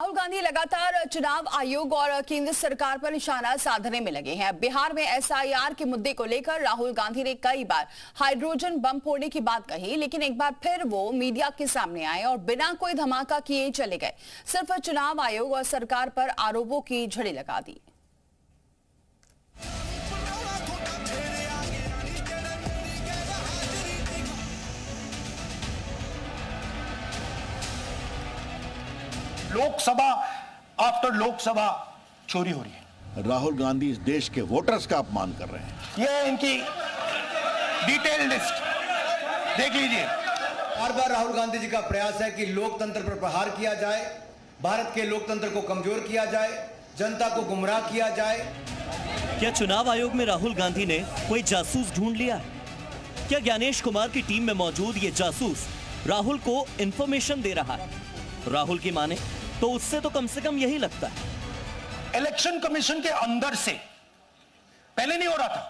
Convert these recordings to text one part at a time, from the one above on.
राहुल गांधी लगातार चुनाव आयोग और केंद्र सरकार पर निशाना साधने में लगे हैं। बिहार में एसआईआर के मुद्दे को लेकर राहुल गांधी ने कई बार हाइड्रोजन बम फोड़ने की बात कही, लेकिन एक बार फिर वो मीडिया के सामने आए और बिना कोई धमाका किए चले गए। सिर्फ चुनाव आयोग और सरकार पर आरोपों की झड़ी लगा दी। लोकसभा आफ्टर लोकसभा चोरी हो रही है। राहुल गांधी इस देश के वोटर्स का अपमान कर रहे हैं। ये इनकी डिटेल लिस्ट देख लीजिए। बार बार राहुल गांधी जी का प्रयास है कि लोकतंत्र पर प्रहार किया जाए, भारत के लोकतंत्र को कमजोर किया जाए, जनता को गुमराह किया जाए। क्या चुनाव आयोग में राहुल गांधी ने कोई जासूस ढूंढ लिया है? क्या ज्ञानेश कुमार की टीम में मौजूद ये जासूस राहुल को इंफॉर्मेशन दे रहा है? राहुल की माने तो उससे तो कम से कम यही लगता है। इलेक्शन कमीशन के अंदर से पहले नहीं हो रहा था,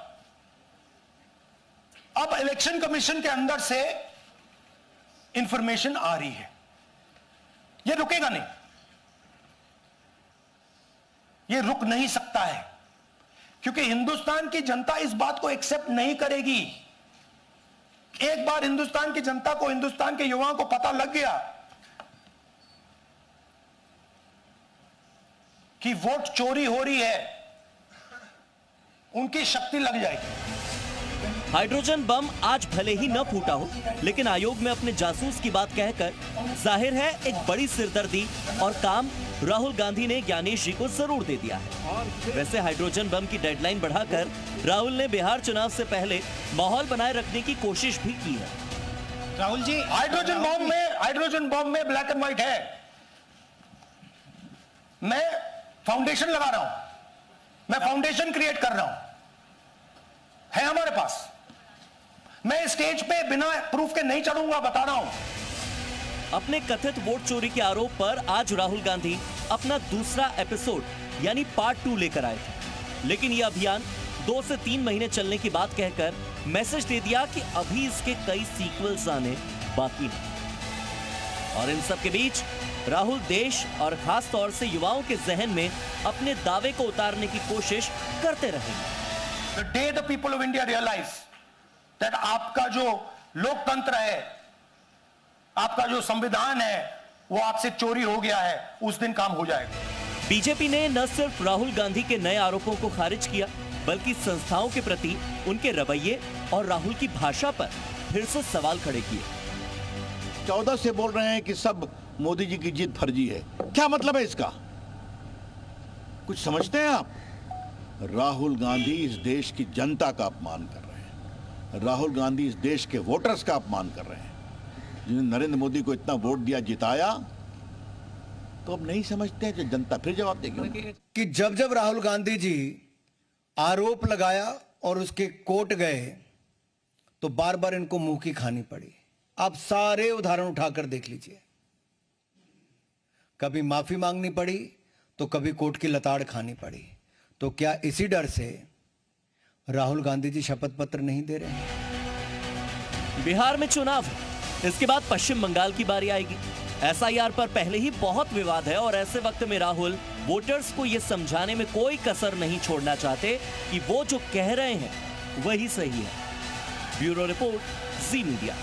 अब इलेक्शन कमीशन के अंदर से इंफॉर्मेशन आ रही है। यह रुकेगा नहीं, यह रुक नहीं सकता है, क्योंकि हिंदुस्तान की जनता इस बात को एक्सेप्ट नहीं करेगी। एक बार हिंदुस्तान की जनता को, हिंदुस्तान के युवाओं को पता लग गया कि वोट चोरी हो रही है, उनकी शक्ति लग जाएगी। हाइड्रोजन बम आज भले ही न फूटा हो, लेकिन आयोग में अपने जासूस की बात कहकर जाहिर है एक बड़ी सिरदर्दी और काम राहुल गांधी ने ज्ञानेश जी को जरूर दे दिया है। वैसे हाइड्रोजन बम की डेडलाइन बढ़ाकर राहुल ने बिहार चुनाव से पहले माहौल बनाए रखने की कोशिश भी की है। राहुल जी, हाइड्रोजन बम में ब्लैक एंड व्हाइट है। मैं फाउंडेशन लगा रहा हूं, मैं फाउंडेशन क्रिएट कर रहा हूं, है हमारे पास। मैं स्टेज पे बिना प्रूफ के नहीं चढ़ूंगा, बता रहा हूं। अपने कथित वोट चोरी के आरोप पर आज राहुल गांधी अपना दूसरा एपिसोड यानी पार्ट 2 लेकर आए थे, लेकिन यह अभियान 2 से 3 महीने चलने की बात कहकर मैसेज दे दिया कि अभी इसके कई सीक्वल्स आने बाकी हैं। और इन सब के बीच राहुल देश और खास तौर से युवाओं के जहन में अपने दावे को उतारने की कोशिश करते रहेंगे। The day the people of India realize that आपका जो लोकतंत्र है, आपका जो संविधान है, वो आपसे चोरी हो गया है, उस दिन काम हो जाएगा। बीजेपी ने न सिर्फ राहुल गांधी के नए आरोपों को खारिज किया, बल्कि संस्थाओं के प्रति उनके रवैये और राहुल की भाषा पर फिर से सवाल खड़े किए। 14 से बोल रहे हैं कि सब मोदी जी की जीत फर्जी है। क्या मतलब है इसका? कुछ समझते हैं आप? राहुल गांधी इस देश की जनता का अपमान कर रहे हैं। राहुल गांधी इस देश के वोटर्स का अपमान कर रहे हैं, जिन्होंने नरेंद्र मोदी को इतना वोट दिया, जिताया। तो अब नहीं समझते हैं, जो जनता फिर जवाब देगी कि जब जब राहुल गांधी जी आरोप लगाया और उसके कोर्ट गए, तो बार बार इनको मुंह की खानी पड़ी। आप सारे उदाहरण उठाकर देख लीजिए। कभी माफी मांगनी पड़ी तो कभी कोर्ट की लताड़ खानी पड़ी। तो क्या इसी डर से राहुल गांधी जी शपथ पत्र नहीं दे रहे हैं? बिहार में चुनाव है, इसके बाद पश्चिम बंगाल की बारी आएगी। एसआईआर पर पहले ही बहुत विवाद है और ऐसे वक्त में राहुल वोटर्स को यह समझाने में कोई कसर नहीं छोड़ना चाहते कि वो जो कह रहे हैं वही सही है। ब्यूरो रिपोर्ट, जी मीडिया।